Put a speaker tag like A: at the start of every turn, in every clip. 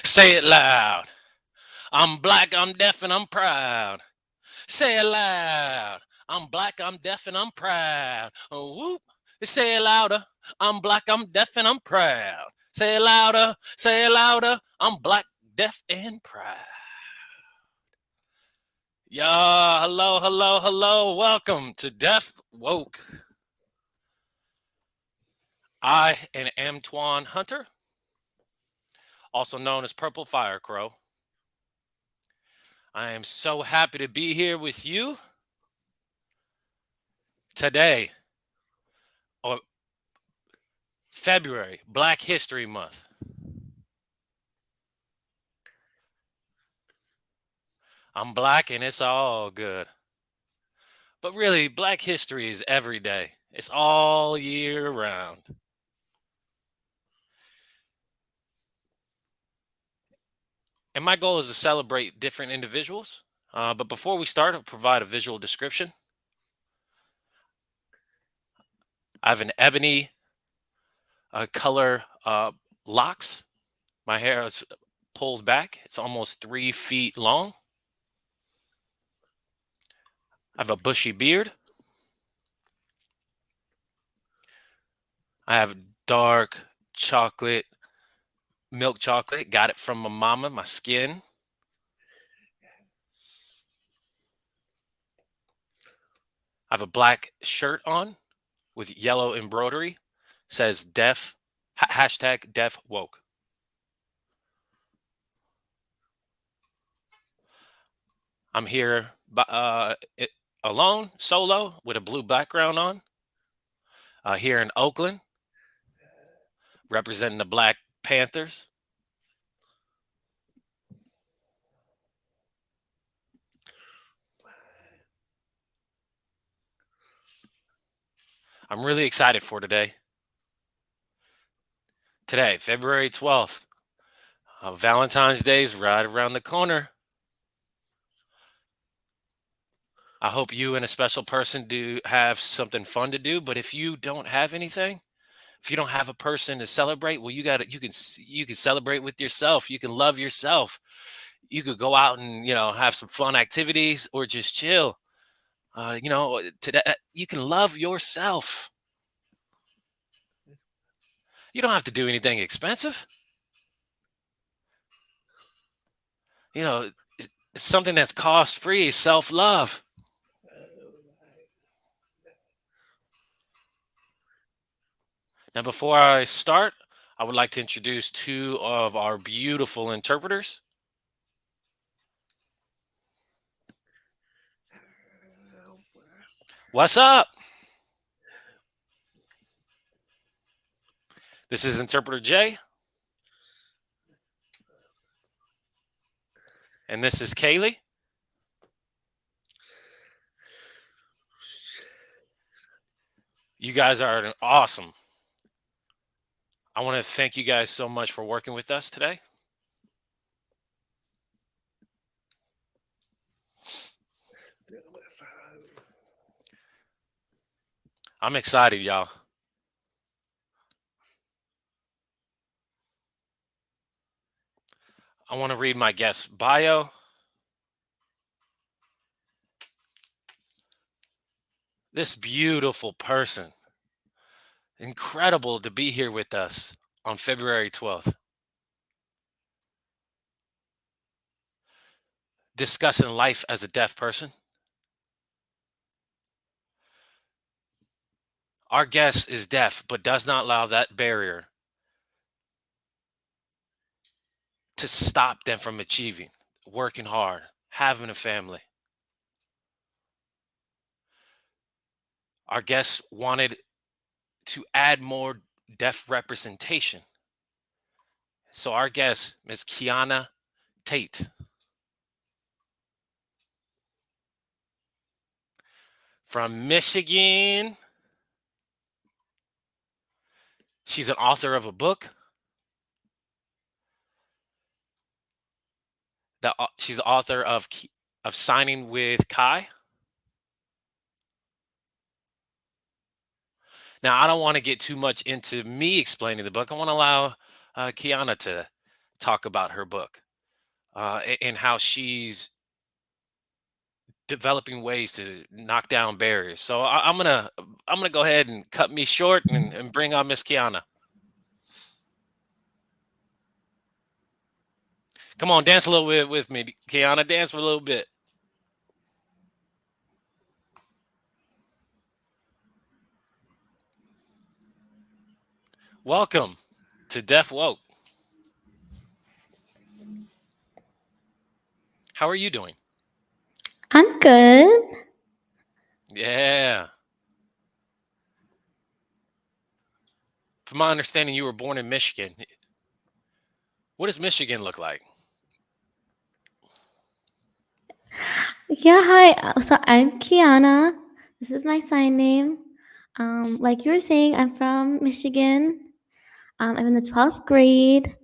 A: Say it loud. I'm black, I'm deaf, and I'm proud. Say it loud. I'm black, I'm deaf, and I'm proud. Oh, whoop. Say it louder. I'm black, I'm deaf, and I'm proud. Say it louder. Say it louder. I'm black, deaf, and proud. Yeah, hello, hello, hello. Welcome to Deaf Woke. I am Antoine Hunter, also known as Purple Fire Crow. I am so happy to be here with you today, or February, Black History Month. I'm black and it's all good. But really, Black history is every day. It's all year round. And my goal is to celebrate different individuals. But before we start, I'll provide a visual description. I have an ebony color locks. My hair is pulled back. It's almost 3 feet long. I have a bushy beard. I have dark chocolate, milk chocolate. Got it from my mama, my skin. I have a black shirt on with yellow embroidery. Says deaf, hashtag deaf woke. I'm here alone, solo, with a blue background on. Here in Oakland, representing the Black Panthers. I'm really excited for today. Today, February 12th. Valentine's Day is right around the corner. I hope you and a special person do have something fun to do. But if you don't have anything, if you don't have a person to celebrate, well, you can celebrate with yourself. You can love yourself. You could go out and have some fun activities or just chill. Today you can love yourself. You don't have to do anything expensive. It's something that's cost free. Self love. Now, before I start, I would like to introduce two of our beautiful interpreters. What's up? This is Interpreter Jay. And this is Kaylee. You guys are awesome. I want to thank you guys so much for working with us today. I'm excited, y'all. I want to read my guest bio. This beautiful person. Incredible to be here with us on February 12th. Discussing life as a deaf person. Our guest is deaf, but does not allow that barrier to stop them from achieving, working hard, having a family. Our guest wanted to add more deaf representation. So our guest, Miss Khyiana Tate from Michigan. She's an author of a book. She's the author of Signing with Kai. Now, I don't want to get too much into me explaining the book. I want to allow Khyiana to talk about her book and how she's developing ways to knock down barriers. So I'm gonna go ahead and cut me short and bring on Miss Khyiana. Come on, dance a little bit with me, Khyiana. Dance for a little bit. Welcome to Deaf Woke. How are you doing?
B: I'm good.
A: Yeah. From my understanding, you were born in Michigan. What does Michigan look like?
B: Yeah, hi. So I'm Kiana. This is my sign name. Like you were saying, I'm from Michigan. I'm in the 12th grade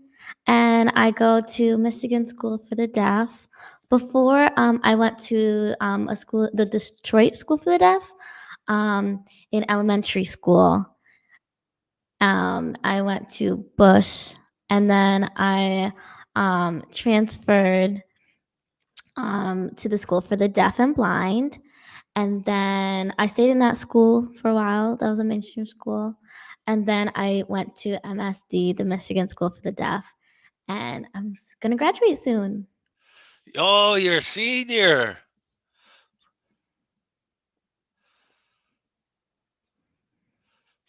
B: and I go to Michigan School for the Deaf. Before, I went to a school, the Detroit School for the Deaf, in elementary school. I went to Bush and then I transferred to the school for the deaf and blind. And then I stayed in that school for a while. That was a mainstream school. And then I went to MSD, the Michigan School for the Deaf. And I'm going to graduate soon.
A: Oh, you're a senior.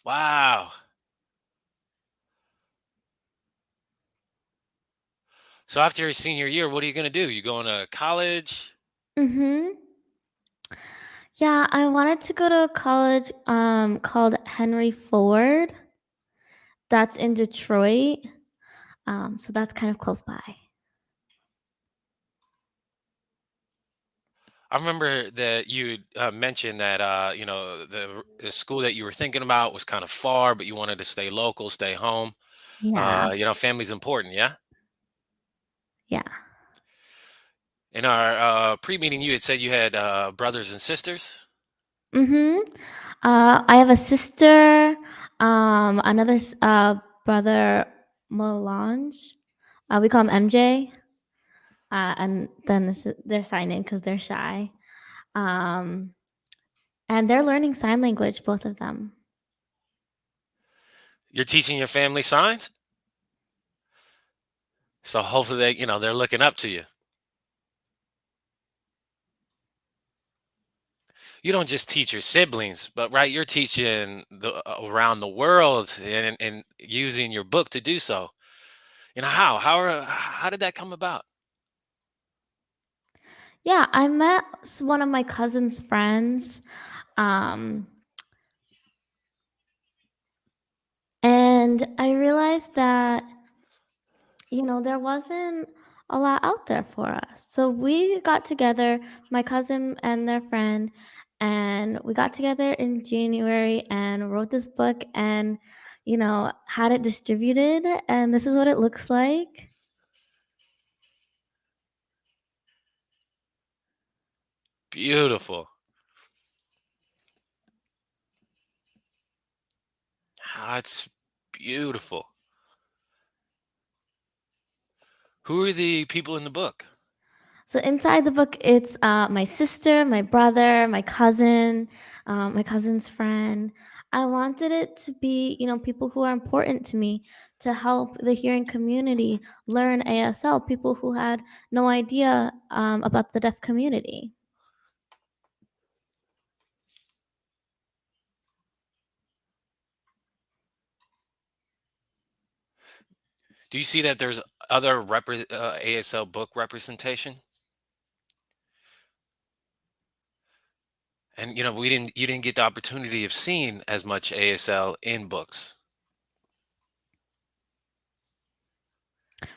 A: Wow. So after your senior year, what are you going to do? You going to college?
B: Mm-hmm. Yeah, I wanted to go to a college called Henry Ford. That's in Detroit. So that's kind of close by.
A: I remember that you mentioned that the school that you were thinking about was kind of far, but you wanted to stay local, stay home.
B: Yeah.
A: Family's important, yeah.
B: Yeah.
A: In our pre-meeting, you had said you had brothers and sisters.
B: Mm-hmm. I have a sister, another brother, Melange. We call him MJ. And then they're signing because they're shy. Um, and they're learning sign language, both of them.
A: You're teaching your family signs, so hopefully they're looking up to you. You don't just teach your siblings, but right, you're teaching around the world and using your book to do so. How did that come about?
B: Yeah, I met one of my cousin's friends. Um, and I realized that there wasn't a lot out there for us. So we got together, my cousin and their friend, and we got together in January and wrote this book and, had it distributed. And this is what it looks like.
A: Beautiful. That's beautiful. Who are the people in the book?
B: So inside the book, it's my sister, my brother, my cousin's friend. I wanted it to be, people who are important to me to help the hearing community learn ASL, people who had no idea about the deaf community.
A: Do you see that there's other ASL book representation? And you didn't get the opportunity of seeing as much ASL in books.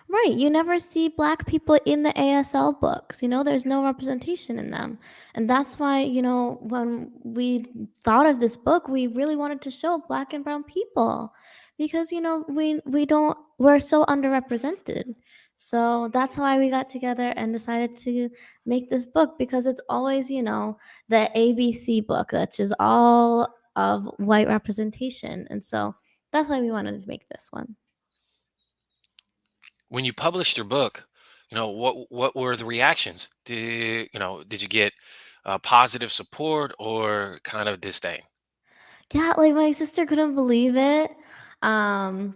B: Right, you never see Black people in the ASL books, there's no representation in them. And that's why, when we thought of this book, we really wanted to show Black and brown people because, we're so underrepresented. So that's why we got together and decided to make this book because it's always, the ABC book, which is all of white representation. And so that's why we wanted to make this one.
A: When you published your book, what were the reactions? Did you get positive support or kind of disdain?
B: Yeah, like my sister couldn't believe it. Um,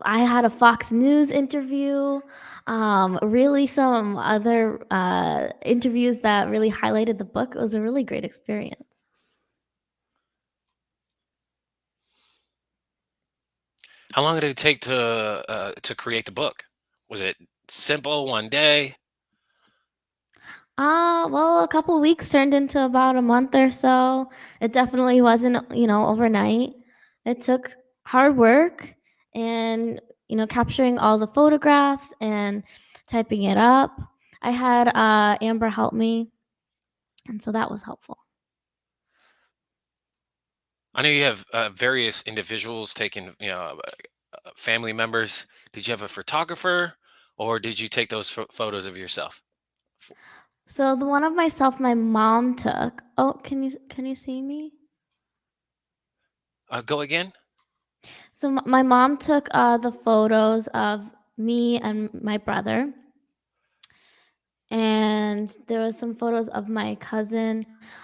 B: I had a Fox News interview, really some other interviews that really highlighted the book. It was a really great experience.
A: How long did it take to create the book? Was it simple, one day?
B: Well, a couple weeks turned into about a month or so. It definitely wasn't, overnight. It took hard work and, capturing all the photographs and typing it up. I had Amber help me, and so that was helpful.
A: I know you have various individuals taking, family members. Did you have a photographer, or did you take those photos of yourself?
B: So the one of myself, my mom took. Oh, can you see me?
A: Go again.
B: So my mom took the photos of me and my brother, and there was some photos of my cousin,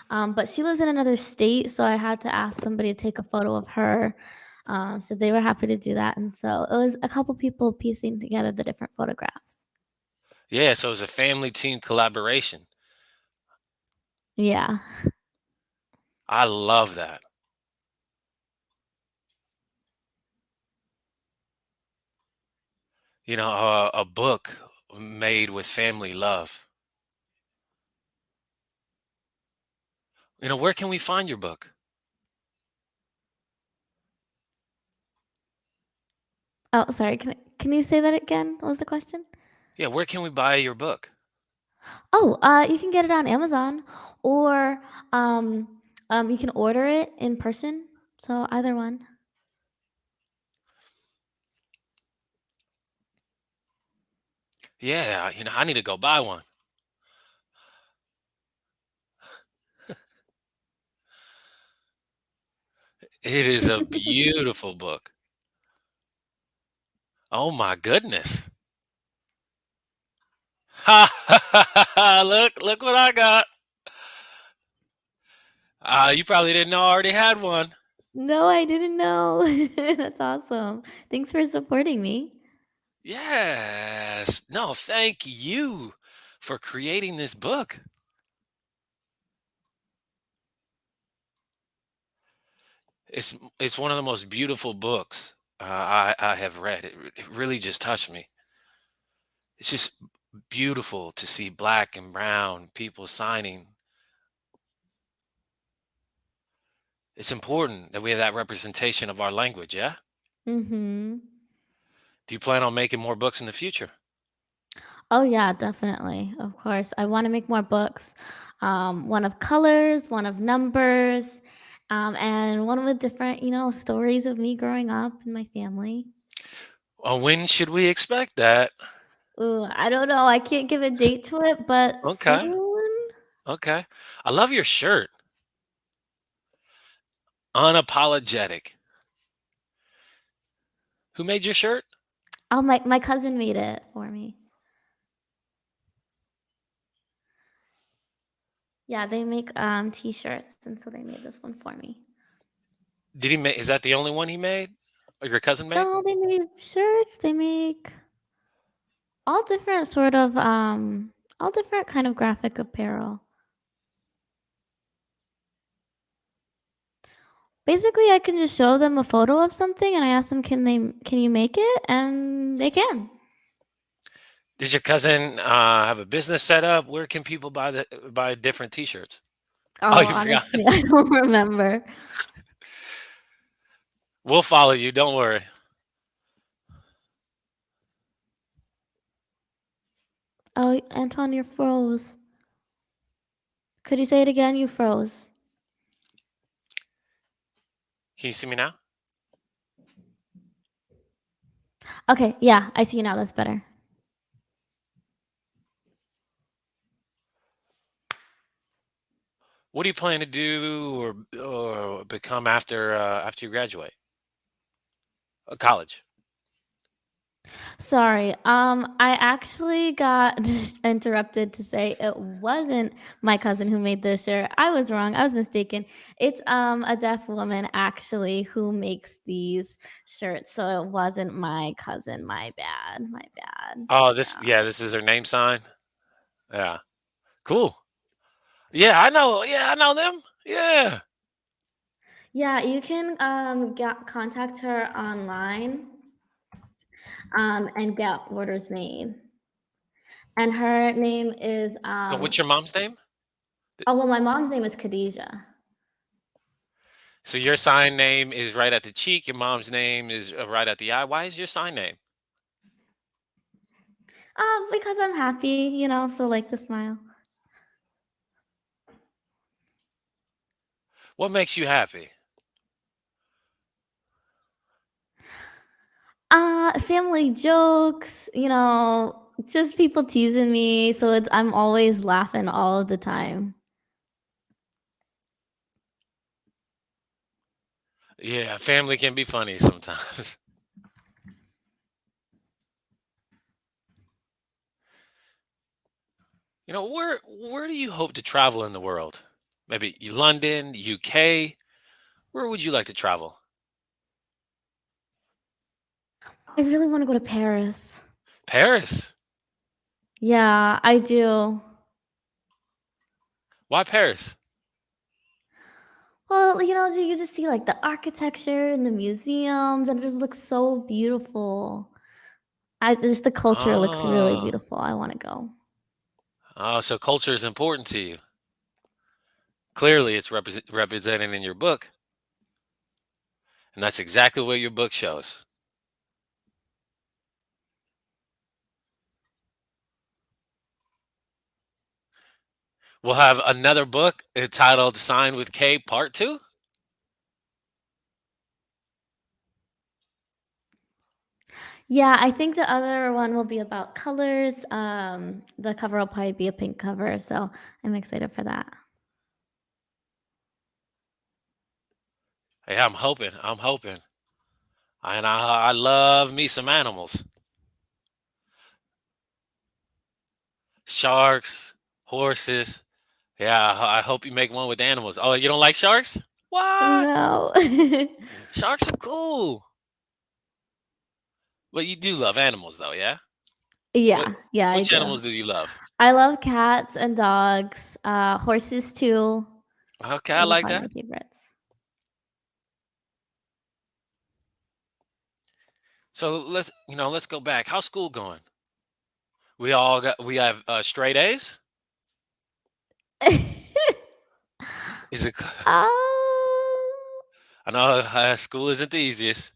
B: but she lives in another state, so I had to ask somebody to take a photo of her. So they were happy to do that, and so it was a couple people piecing together the different photographs.
A: Yeah, so it was a family team collaboration.
B: Yeah.
A: I love that. A book made with family love. Where can we find your book?
B: Oh, sorry. Can you say that again? What was the question?
A: Yeah, where can we buy your book?
B: Oh, you can get it on Amazon or um, you can order it in person. So either one.
A: Yeah, I need to go buy one. It is a beautiful book. Oh my goodness. Ha ha ha! Look what I got. You probably didn't know I already had one.
B: No, I didn't know. That's awesome. Thanks for supporting me.
A: Yes. No, thank you for creating this book. It's one of the most beautiful books I have read. It really just touched me. It's just beautiful to see black and brown people signing. It's important that we have that representation of our language, yeah?
B: Mhm.
A: Do you plan on making more books in the future?
B: Oh yeah, definitely. Of course. I want to make more books. One of colors, one of numbers, and one with different, stories of me growing up and my family.
A: When should we expect that?
B: Ooh, I don't know. I can't give a date to it, but
A: Okay,
B: soon.
A: okay. I love your shirt. Unapologetic. Who made your shirt?
B: Oh, my cousin made it for me. Yeah, they make t-shirts, and so they made this one for me.
A: Did he make? Is that the only one he made, or your cousin made?
B: No, they made shirts. They make all different sort of all different kind of graphic apparel. Basically, I can just show them a photo of something and I ask them can you make it? And they can.
A: Does your cousin have a business set up? Where can people buy different T-shirts? Oh,
B: Oh,
A: you forgot.
B: honestly, I don't remember.
A: We'll follow you. Don't worry.
B: Oh, Antoine, you froze. Could you say it again? You froze.
A: Can you see me now?
B: Okay, yeah, I see you now. That's better.
A: What do you plan to do or become after you graduate? College.
B: Sorry. I actually got interrupted to say it wasn't my cousin who made this shirt. I was wrong. I was mistaken. It's a deaf woman actually who makes these shirts. So it wasn't my cousin. My bad. My bad.
A: Oh,
B: Yeah.
A: this is her name sign. Yeah. Cool. Yeah, I know. Yeah, I know them. Yeah.
B: Yeah, you can contact her online and get orders made. And her name is
A: And what's your mom's name?
B: oh well, my mom's name is Khadijah.
A: So your sign name is right at the cheek. Your mom's name is right at the eye. Why is your sign name?
B: Because I'm happy, so like the smile.
A: What makes you happy?
B: Family jokes, just people teasing me, so I'm always laughing all of the time.
A: Yeah, family can be funny sometimes. Where do you hope to travel in the world? Maybe London, UK. Where would you like to travel?
B: I really want to go to Paris.
A: Paris.
B: Yeah, I do.
A: Why Paris?
B: Well, you just see like the architecture and the museums, and it just looks so beautiful. I just the culture looks really
A: Oh,
B: beautiful. I want to go.
A: oh, so culture is important to you. Clearly, it's represented in your book, and that's exactly what your book shows. We'll have another book entitled "Sign with K Part 2."
B: Yeah, I think the other one will be about colors. The cover will probably be a pink cover, so I'm excited for that.
A: Hey, I'm hoping. I'm hoping. And I love me some animals. Sharks, horses. Yeah, I hope you make one with animals. Oh, you don't like sharks? What?
B: No.
A: Sharks are cool. But you do love animals though, yeah? What
B: Yeah, yeah, I
A: which
B: do.
A: animals do you love?
B: I love cats and dogs, horses too.
A: Okay, I
B: Those are
A: like
B: probably my
A: that.
B: favorites.
A: So let's go back. How's school going? We have straight A's? Is it
B: Um,
A: I know school isn't the easiest.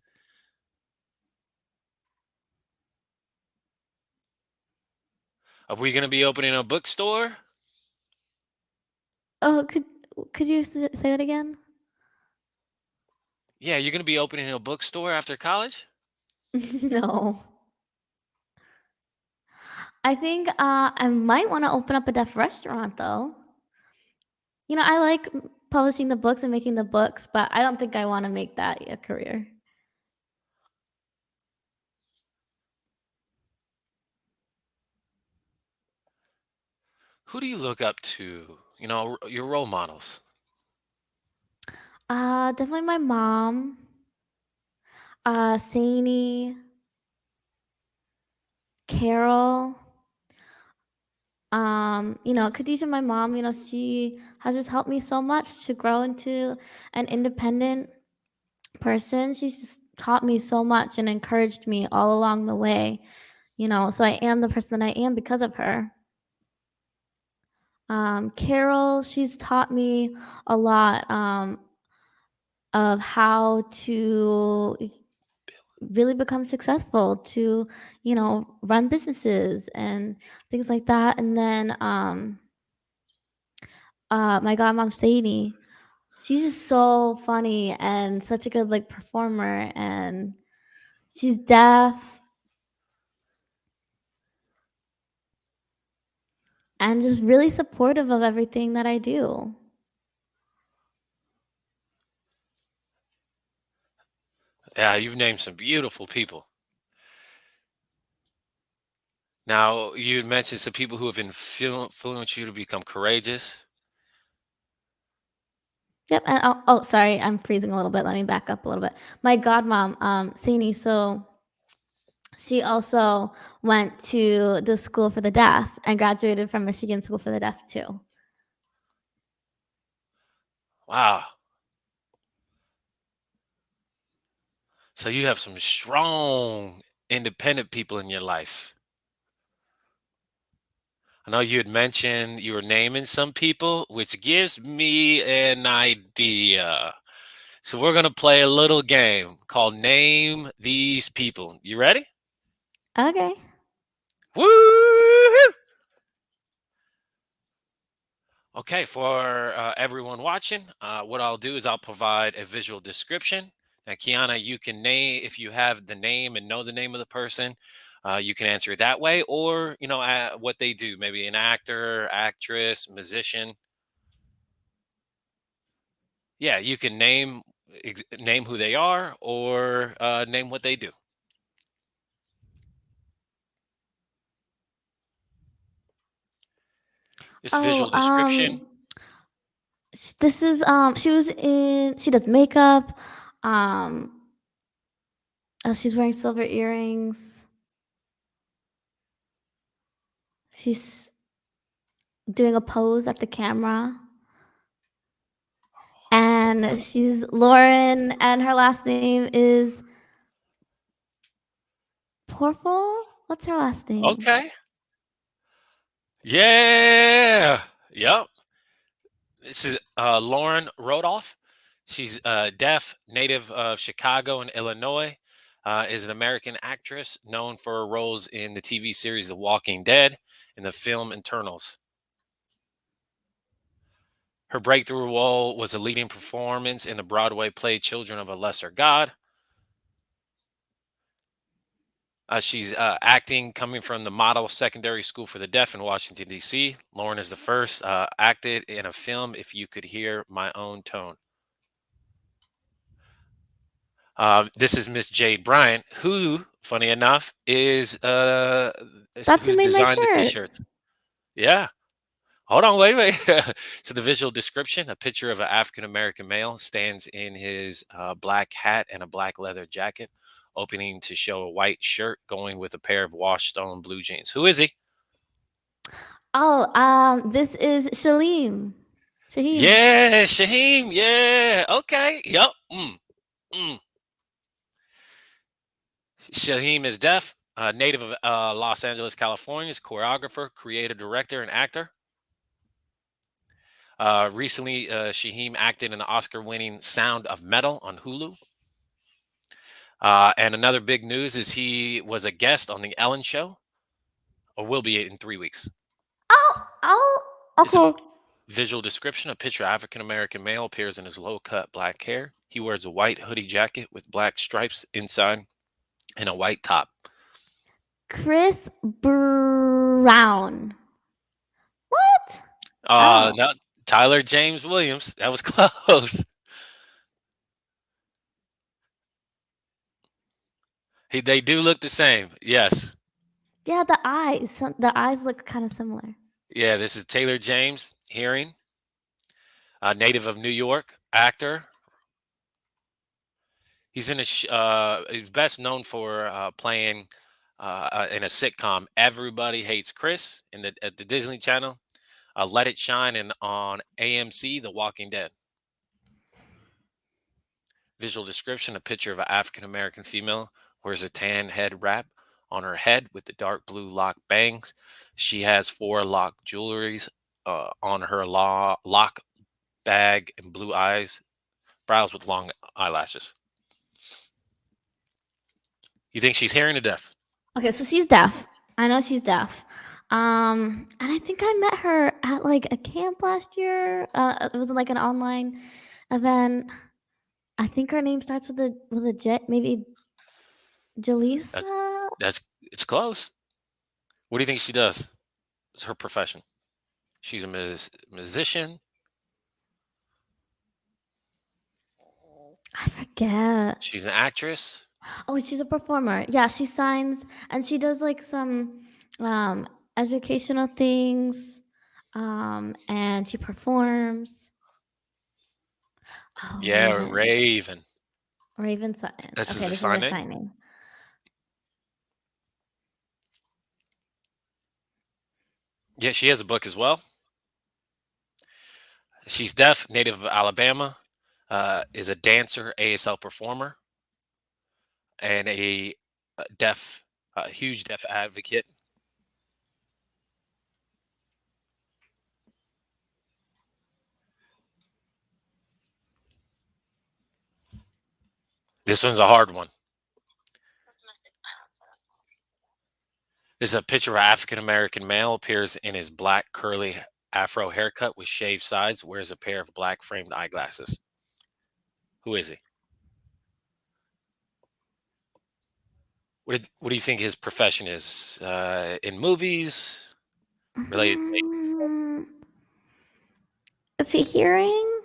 A: Are we going to be opening a bookstore?
B: oh, could you say that again?
A: Yeah, you're going to be opening a bookstore after college?
B: No. I think I might want to open up a deaf restaurant though. I like publishing the books and making the books, but I don't think I want to make that a career.
A: Who do you look up to? Your role models.
B: Definitely my mom, Saini, Carol, Khadijah, my mom, she has just helped me so much to grow into an independent person. She's just taught me so much and encouraged me all along the way. So I am the person that I am because of her. Carol, she's taught me a lot of how to really become successful, to run businesses and things like that. And then my godmom Sadie, she's just so funny and such a good like performer, and she's deaf and just really supportive of everything that I do.
A: Yeah, you've named some beautiful people. Now, you had mentioned some people who have influenced you to become courageous.
B: Yep. And oh, sorry, I'm freezing a little bit. Let me back up a little bit. My godmom, Sadie, so she also went to the school for the deaf and graduated from Michigan School for the Deaf too.
A: Wow. So you have some strong, independent people in your life. I know you had mentioned you were naming some people, which gives me an idea. So we're going to play a little game called Name These People. You ready?
B: Okay.
A: Woo! Okay, for everyone watching, what I'll do is I'll provide a visual description. Now, Khyiana, you can name, if you have the name and know the name of the person, you can answer it that way, or what they do, maybe an actor, actress, musician. Yeah, you can name who they are, or name what they do. This
B: Oh,
A: visual description.
B: this is she does makeup. Um, she's wearing silver earrings. She's doing a pose at the camera. And she's Lauren, and her last name is Porfel. What's her last name?
A: Okay. Yeah. Yep. This is Lauren Rodloff. She's deaf, native of Chicago and Illinois. Is an American actress known for her roles in the TV series The Walking Dead and the film Internals. Her breakthrough role was a leading performance in the Broadway play Children of a Lesser God. She's acting coming from the Model Secondary School for the Deaf in Washington, D.C. Lauren is the first acted in a film, If You Could Hear My Own Tone. This is Miss Jade Bryant, who, funny enough, is
B: That's who
A: who's
B: made my
A: designed the
B: shirt.
A: T-shirts. Yeah. Hold on, wait. So the visual description: a picture of an African American male stands in his black hat and a black leather jacket, opening to show a white shirt going with a pair of washed stone blue jeans. Who is he?
B: Oh, this is Shalim. Shaheem.
A: Yeah, Shaheem. Yeah. Okay. Yep. Mm. Shaheem is deaf, native of Los Angeles, California. Is choreographer, creative director, and actor. Recently, Shaheem acted in the Oscar-winning Sound of Metal on Hulu. And another big news is he was a guest on the Ellen Show, or will be in 3 weeks.
B: Oh,
A: It's a
B: okay.
A: visual description: a picture of African American male appears in his low-cut black hair. He wears a white hoodie jacket with black stripes inside and a white top.
B: Chris Brown. What? Oh,
A: No, Tyler James Williams. That was close. They do look the same. Yes.
B: yeah, the eyes. The eyes look kind of similar.
A: Yeah, this is Taylor James, hearing, native of New York, actor. He's best known for playing in a sitcom, Everybody Hates Chris, at the Disney Channel, Let It Shine, and on AMC, The Walking Dead. Visual description: a picture of an African American female wears a tan head wrap on her head with the dark blue lock bangs. She has four lock jewelries on her lock bag and blue eyes, brows with long eyelashes. You think she's hearing or deaf?
B: Okay, so she's deaf. I know she's deaf. And I think I met her at like a camp last year. It was like an online event. I think her name starts with a J, maybe
A: That's
B: Jaleesa.
A: that's it's close. What do you think she does? It's her profession. She's a musician.
B: I forget.
A: She's an actress.
B: Oh, she's a performer. Yeah, she signs and she does like some um educational things. And she performs. Oh
A: Yeah,
B: man.
A: Raven.
B: Raven Sutton.
A: This is
B: Okay,
A: her
B: this is
A: sign
B: her
A: name.
B: sign name.
A: Yeah, she has a book as well. She's deaf, native of Alabama, is a dancer, ASL performer, and a huge deaf advocate. This one's a hard one. This is a picture of an African American male, appears in his black curly afro haircut with shaved sides, wears a pair of black framed eyeglasses. Who is he? What do you think his profession is? In movies, related to
B: Mm, is he hearing?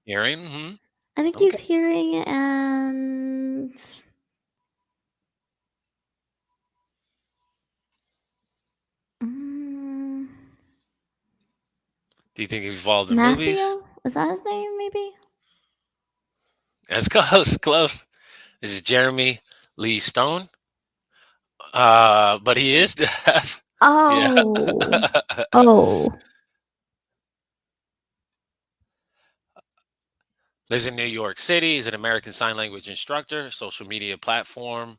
A: hearing? Hmm.
B: I think
A: Okay.
B: he's hearing and mm,
A: Do you think he's involved in movies?
B: Matthew? Is that his name? Maybe.
A: That's close, close. This is Jeremy Lee Stone. But he is deaf. Yeah.
B: Oh. Oh.
A: Lives in New York City. Is an American Sign Language instructor, social media platformer,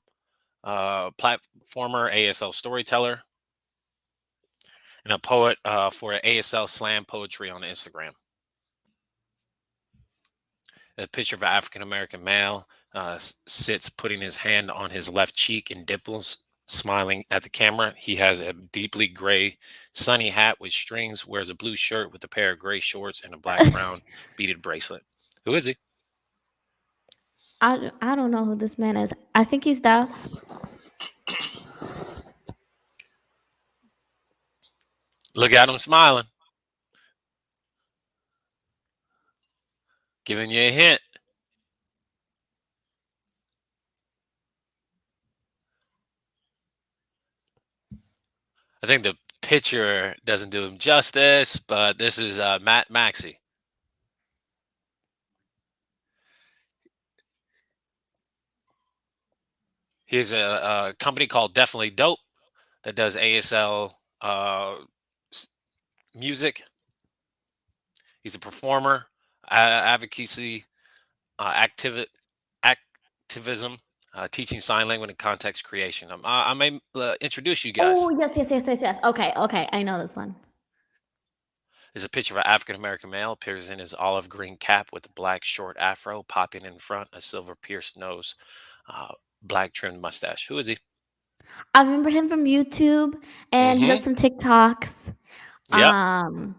A: ASL storyteller, and a poet for ASL slam poetry on Instagram. A picture of an African American male sits putting his hand on his left cheek and dimples, smiling at the camera. He has a deeply gray sunny hat with strings, wears a blue shirt with a pair of gray shorts and a black brown beaded bracelet. Who is he?
B: I don't know who this man is. I think he's deaf.
A: Look at him smiling, giving you a hint. I think the picture doesn't do him justice, but this is Matt Maxey. He has a company called Definitely Dope that does ASL s- music. He's a performer, advocacy, activism, teaching sign language and context creation. I may introduce you
B: Oh,
A: guys.
B: yes, yes, yes, yes, yes. Okay, okay. I know this one.
A: There's a picture of an African American male, appears in his olive green cap with a black short afro, popping in front, a silver pierced nose, black trimmed mustache. Who is he?
B: I remember him from YouTube and he
A: Mm-hmm.
B: does some TikToks.
A: Yep.
B: Um,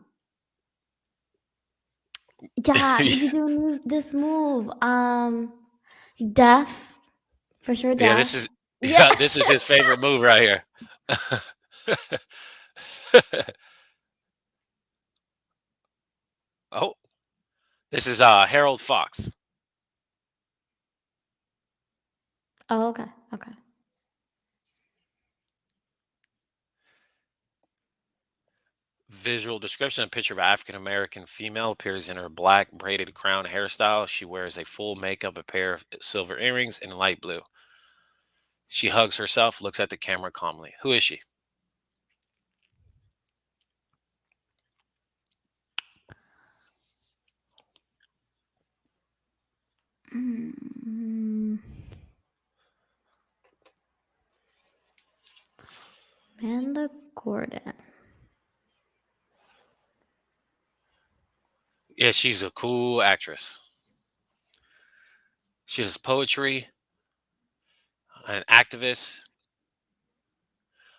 B: yeah, he be doing this move. He deaf, for sure
A: Yeah,
B: deaf.
A: this is
B: Yeah.
A: yeah, this is his favorite move right here. Oh, this is Harold Fox.
B: Oh, okay, okay.
A: Visual description: a picture of African American female appears in her black braided crown hairstyle. She wears a full makeup, a pair of silver earrings, and light blue. She hugs herself, looks at the camera calmly. Who is she?
B: Mm, Gordon.
A: Yeah, she's a cool actress. She does poetry, an activist.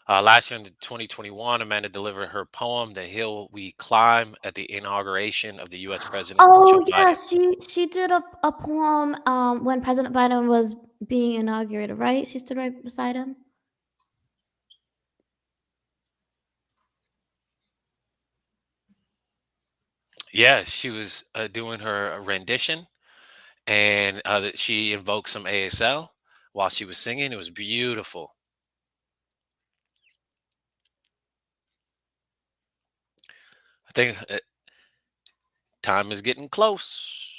A: Last year in 2021, Amanda delivered her poem, "The Hill We Climb," at the inauguration of the U.S. President Joe
B: Oh yeah,
A: Biden.
B: she did a poem when President Biden was being inaugurated, right? She stood right beside him.
A: Yeah, she was doing her rendition, and she invoked some ASL while she was singing. It was beautiful. I think time is getting close.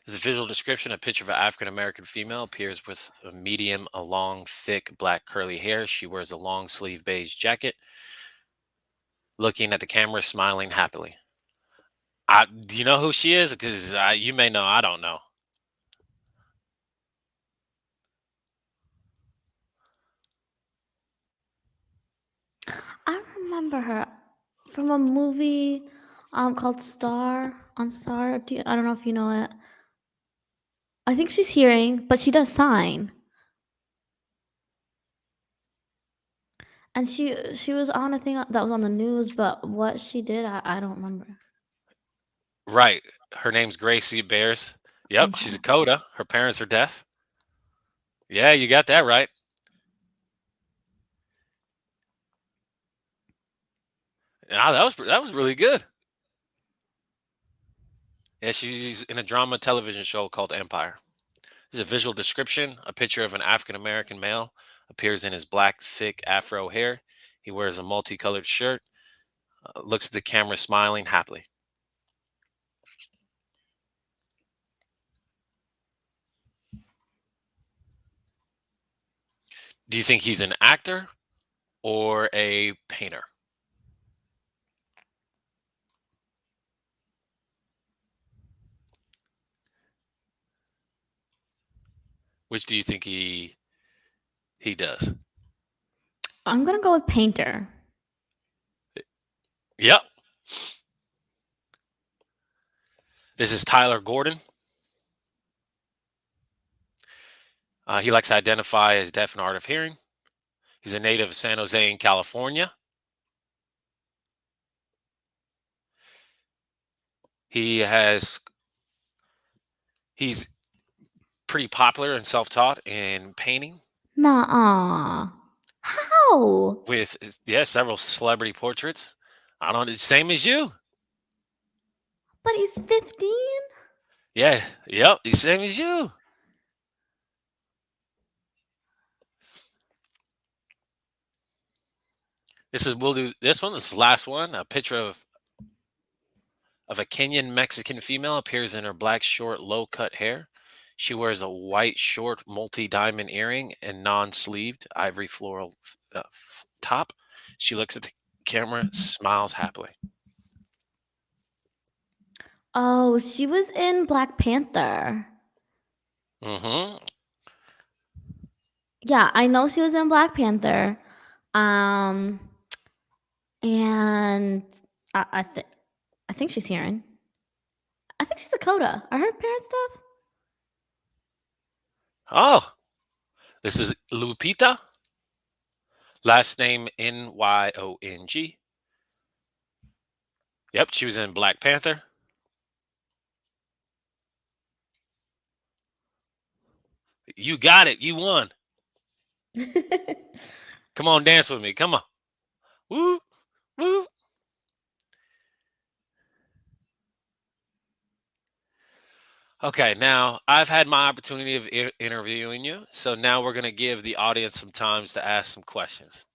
A: As a visual description, a picture of an African American female appears with a medium, a long, thick, black curly hair. She wears a long sleeve beige jacket, looking at the camera, smiling happily. Do you know who she is? Because you may know. I don't know.
B: I remember her from a movie called Star on Star. I don't know if you know it. I think she's hearing, but she does sign. And she was on a thing that was on the news, but what she did, I don't remember.
A: Right. Her name's Gracie Bears. Yep, she's a
B: Okay.
A: coda. Her parents are deaf. Yeah, you got that right. Ah, that was really good. Yeah, she's in a drama television show called Empire. There's a visual description. A picture of an African American male appears in his black, thick afro hair. He wears a multicolored shirt, looks at the camera, smiling happily. Do you think he's an actor or a painter? Which do you think he does?
B: I'm gonna go with painter.
A: Yep. This is Tyler Gordon. He likes to identify as deaf and hard of hearing. He's a native of San Jose in California. He has he's pretty popular and self-taught in painting
B: Nah. How?
A: with several celebrity portraits. I don't same as you.
B: But he's 15?
A: Yeah, yep, he's same as you. We'll do this one. This is the last one. A picture of a Kenyan Mexican female appears in her black short low cut hair. She wears a white short multi diamond earring and non sleeved ivory floral top. She looks at the camera, smiles happily.
B: Oh, she was in Black Panther.
A: Mm-hmm.
B: Yeah, I know she was in Black Panther. Um, and I think she's hearing. I think she's a coda. Are her parents deaf?
A: Oh, this is Lupita. Last name Nyong. Yep, she was in Black Panther. You got it. You won. Come on, dance with me. Come on. Woo, woo. Okay, now I've had my opportunity of interviewing you. So now we're going to give the audience some times to ask some questions.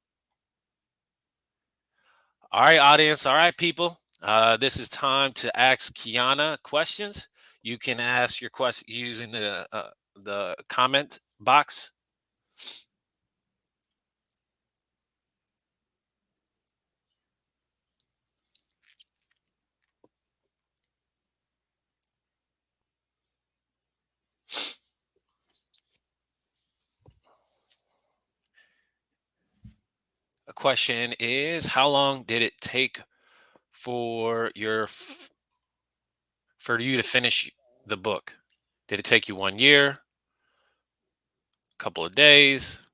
A: All right, audience. All right, people. This is time to ask Khyiana questions. You can ask your question using the comment box. A question is, how long did it take for for you to finish the book? Did it take you 1 year, a couple of days,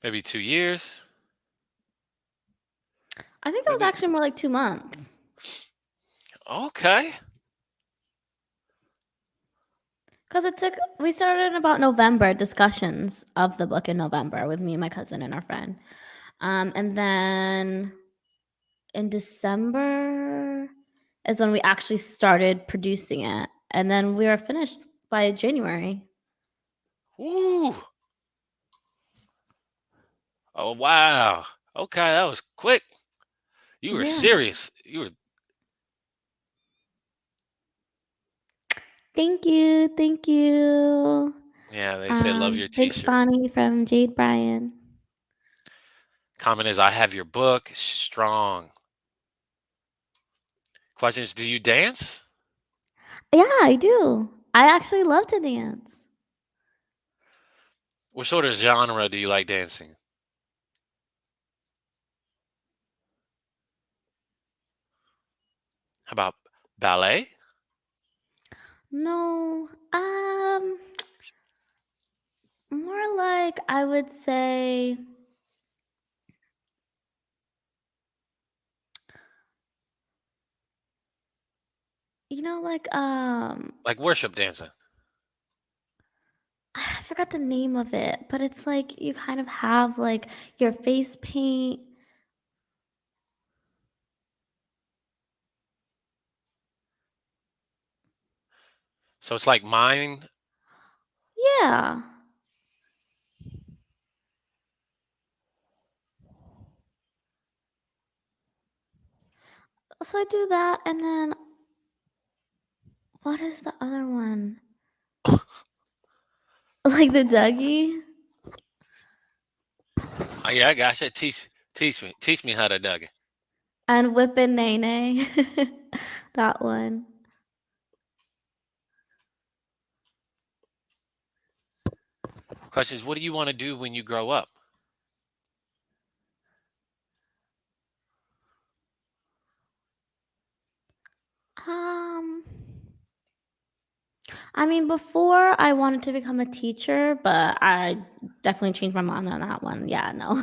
A: maybe 2 years?
B: I think it was
A: Maybe.
B: actually more like 2 months.
A: Okay.
B: Because we started in about November, discussions of the book in November with me, my cousin, and our friend. And then in December is when we actually started producing it. And then we were finished by January.
A: Woo. Oh, wow. Okay, that was quick. You were
B: Yeah.
A: serious. You were.
B: Thank you. Thank you.
A: Yeah, they say love your
B: Big
A: t-shirt.
B: Bonnie from Jade Bryan.
A: Comment is, I have your book. Strong. Question is, do you dance?
B: Yeah, I do. I actually love to dance.
A: What sort of genre do you like dancing? How about ballet?
B: No, more like I would say, like
A: Like worship dancing?
B: I forgot the name of it, but it's like you kind of have like your face paint.
A: So it's like mime.
B: Yeah. So I do that, and then what is the other one? Like the Dougie
A: Oh, yeah, I gotcha. Teach me how to dug it.
B: and Whippin' Nene. That one.
A: Question is, what do you want to do when you grow up?
B: Um, I mean, before I wanted to become a teacher, but I definitely changed my mind on that one. Yeah, no,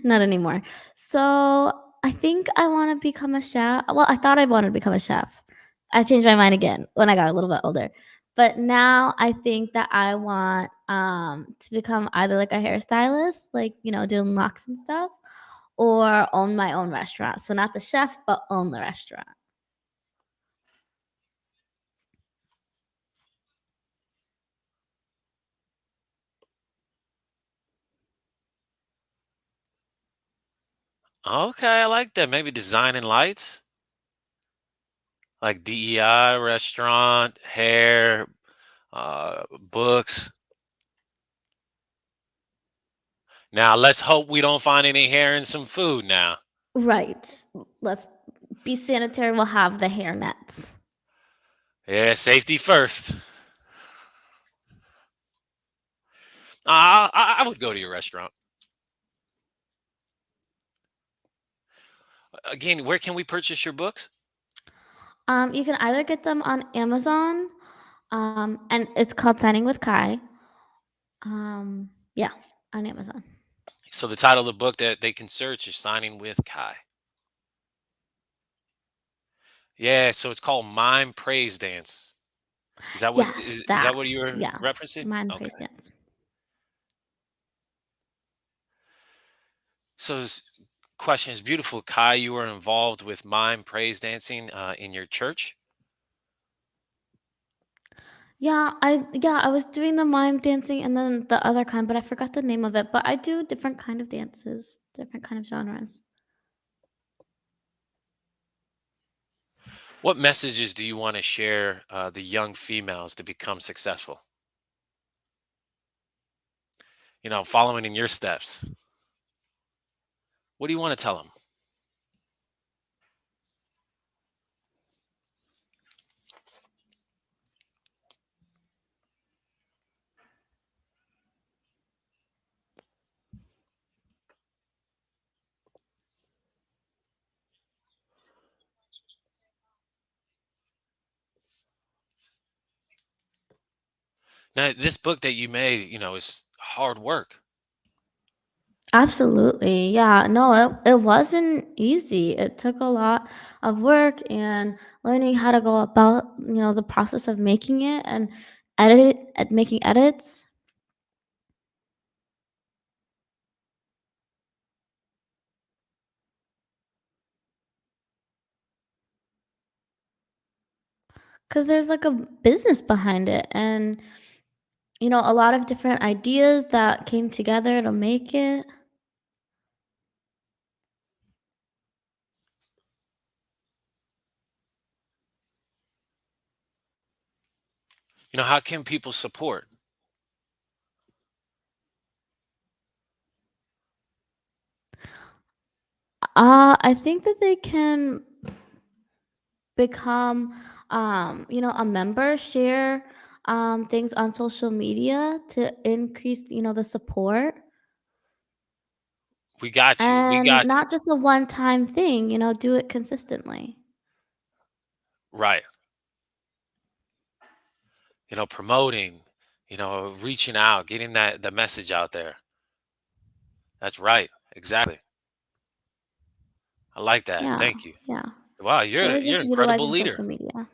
B: not anymore. So I think I want to become a chef. Well, I thought I wanted to become a chef. I changed my mind again when I got a little bit older. But now I think that I want to become either like a hairstylist, like doing locks and stuff, or own my own restaurant. So not the chef, but own the restaurant.
A: Okay, I like that. Maybe designing lights, like DEI, restaurant, hair, books. Now let's hope we don't find any hair in some food now.
B: Right. Let's be sanitary. We'll have the hair nets.
A: Yeah, safety first. I would go to your restaurant. Again, where can we purchase your books?
B: You can either get them on Amazon, and it's called Signing with Kai. Yeah, on Amazon.
A: So the title of the book that they can search is Signing with Kai. Yeah, so it's called Mime Praise Dance. Is that what
B: Yes,
A: is
B: that.
A: that what you were
B: Yeah,
A: referencing?
B: mine
A: Okay.
B: praise dance.
A: So question is beautiful. Kai, you were involved with mime praise dancing in your church.
B: Yeah, I was doing the mime dancing and then the other kind, but I forgot the name of it. But I do different kind of dances, different kind of genres.
A: What messages do you want to share the young females to become successful? Following in your steps. What do you want to tell them? Now, this book that you made, is hard work.
B: Absolutely. Yeah. No, it wasn't easy. It took a lot of work and learning how to go about, the process of making it and making edits. Because there's like a business behind it and, a lot of different ideas that came together to make it.
A: How can people support?
B: I think that they can become, a member, share things on social media to increase, the support.
A: We got you. We
B: And
A: got you.
B: not just a one-time thing, do it consistently.
A: Right. Promoting, reaching out, getting the message out there. That's right. Exactly. I like that.
B: Yeah,
A: Thank you.
B: yeah.
A: Wow, you're
B: Really
A: you're
B: just
A: an incredible
B: utilizing
A: leader.
B: social media.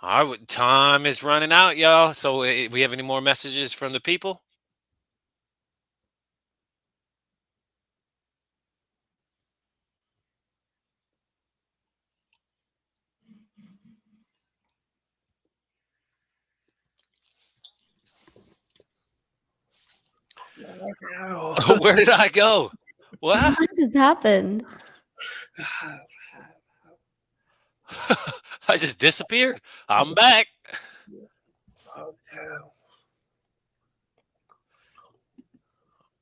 A: All right, time is running out, y'all. So, we have any more messages from the people? Where did I go? What?
B: What just happened?
A: I just disappeared. I'm back.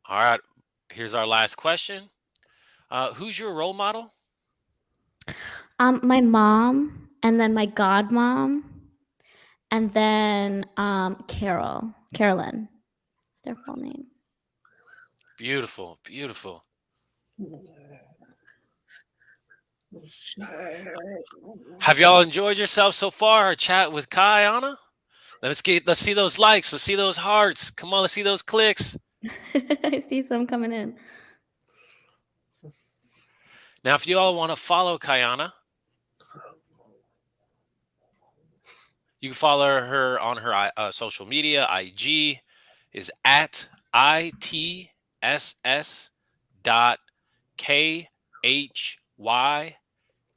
A: All right. Here's our last question. Who's your role model?
B: My mom, and then my godmom, and then Carolyn. That's their full name.
A: Beautiful, beautiful. Have y'all enjoyed yourself so far? Our chat with Khyiana? Let's see those likes. Let's see those hearts. Come on, let's see those clicks.
B: I see some coming in.
A: Now, if you all want to follow Khyiana, you can follow her on her social media. IG is at ITSS dot KHY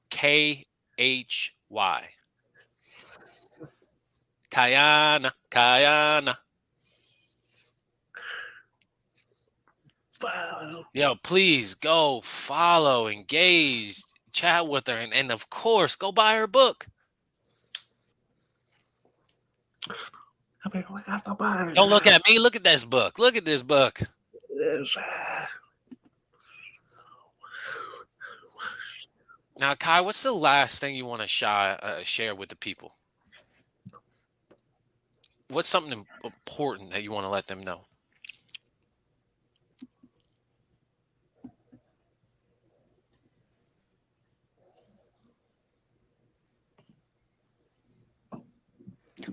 A: KHY. Khyiana, Khyiana. Yo, please go follow, engage, chat with her, and of course, go buy her book. Don't look at me. Look at this book. Look at this book. Now, Kai, what's the last thing you want to share with the people? What's something important that you want to let them know?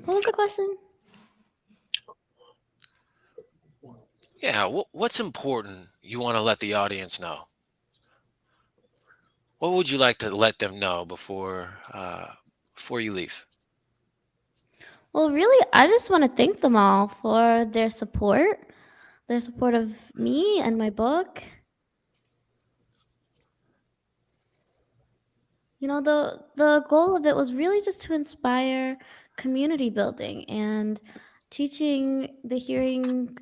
B: What was the question?
A: Yeah, what's important you want to let the audience know? What would you like to let them know before you leave?
B: Well, really, I just want to thank them all for their support of me and my book. The goal of it was really just to inspire community building and teaching the hearing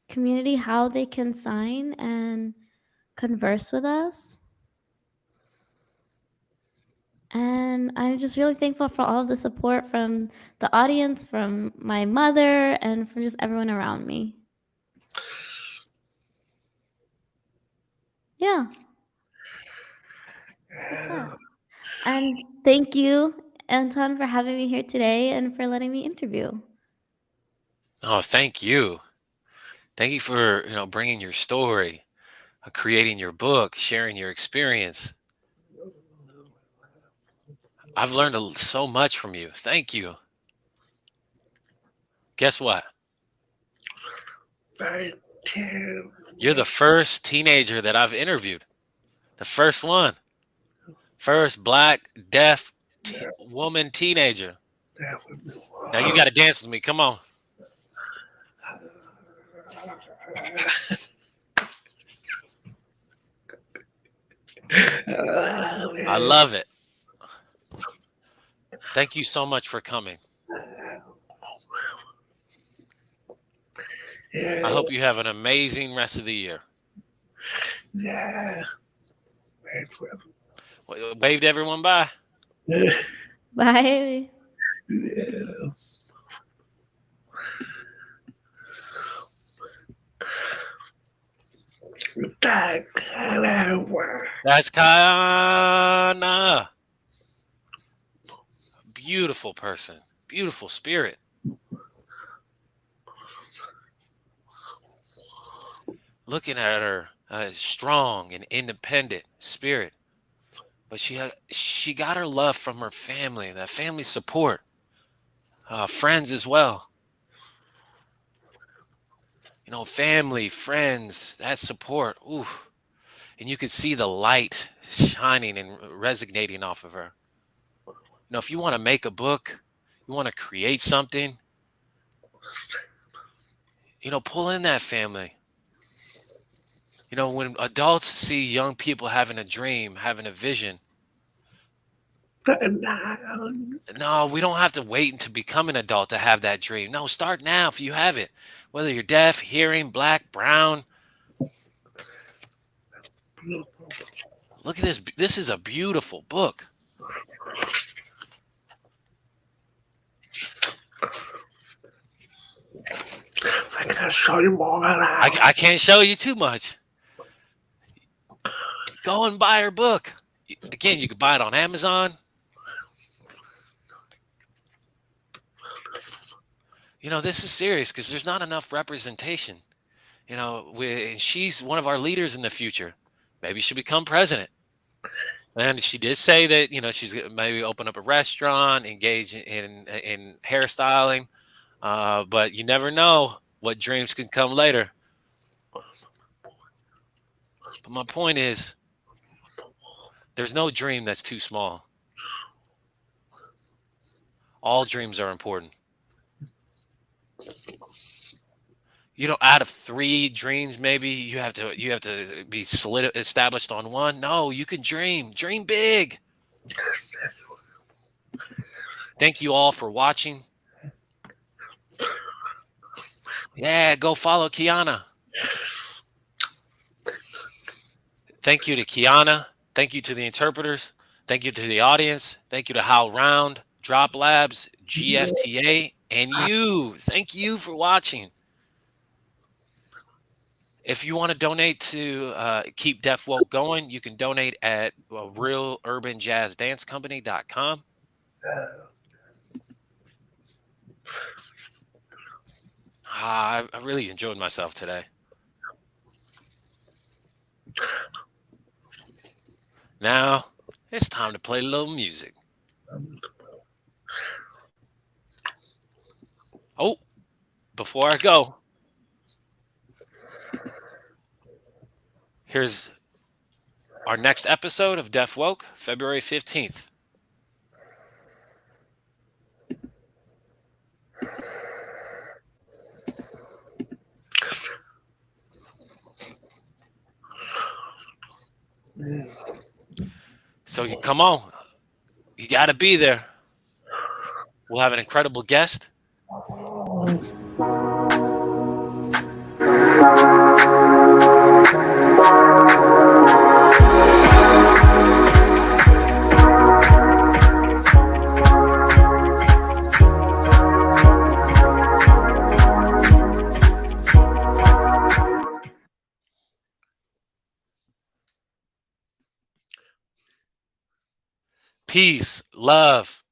B: community how they can sign and converse with us. And I'm just really thankful for all of the support from the audience, from my mother, and from just everyone around me. Yeah. That's it. And thank you, Anton, for having me here today and for letting me interview.
A: Oh, thank you. Thank you for, bringing your story, creating your book, sharing your experience. I've learned so much from you. Thank you. Guess what?
C: Thank you.
A: You're the first teenager that I've interviewed. The first one. First black, deaf woman teenager.
C: That would be
A: Now you got to dance with me. Come on. I love it. Thank you so much for coming. I hope you have an amazing rest of the year.
C: Yeah.
A: Wave to everyone. Bye.
B: Bye.
C: Yeah.
A: That's Khyiana. Beautiful person. Beautiful spirit. Looking at her, strong and independent spirit. But she got her love from her family, that family support, friends as well. Family, friends, that support. Ooh. And you could see the light shining and resonating off of her. If you want to make a book, you want to create something, pull in that family. When adults see young people having a dream, having a vision, no, we don't have to wait to become an adult to have that dream. No, start now if you have it. Whether you're deaf, hearing, black, brown. Look at this. This is a beautiful book.
C: I can't show you more than that.
A: I can't show you too much. Go and buy her book. Again, you can buy it on Amazon. This is serious because there's not enough representation. She's one of our leaders in the future. Maybe she'll become president. And she did say that, she's going to maybe open up a restaurant, engage in hairstyling. But you never know what dreams can come later. But my point is, there's no dream that's too small. All dreams are important. Out of 3 dreams, maybe you have to be established on one. No, you can dream big. Thank you all for watching. Yeah, go follow Khyiana. Thank you to Khyiana. Thank you to the interpreters. Thank you to the audience. Thank you to Hal Round, Drop Labs, GFTA, and you. Thank you for watching. If you want to donate to keep Deaf Woke going, you can donate at realurbanjazzdancecompany.com. I really enjoyed myself today. Now, it's time to play a little music. Oh, before I go, here's our next episode of Deaf Woke, February 15th. So you come on. You got to be there. We'll have an incredible guest. Peace, love.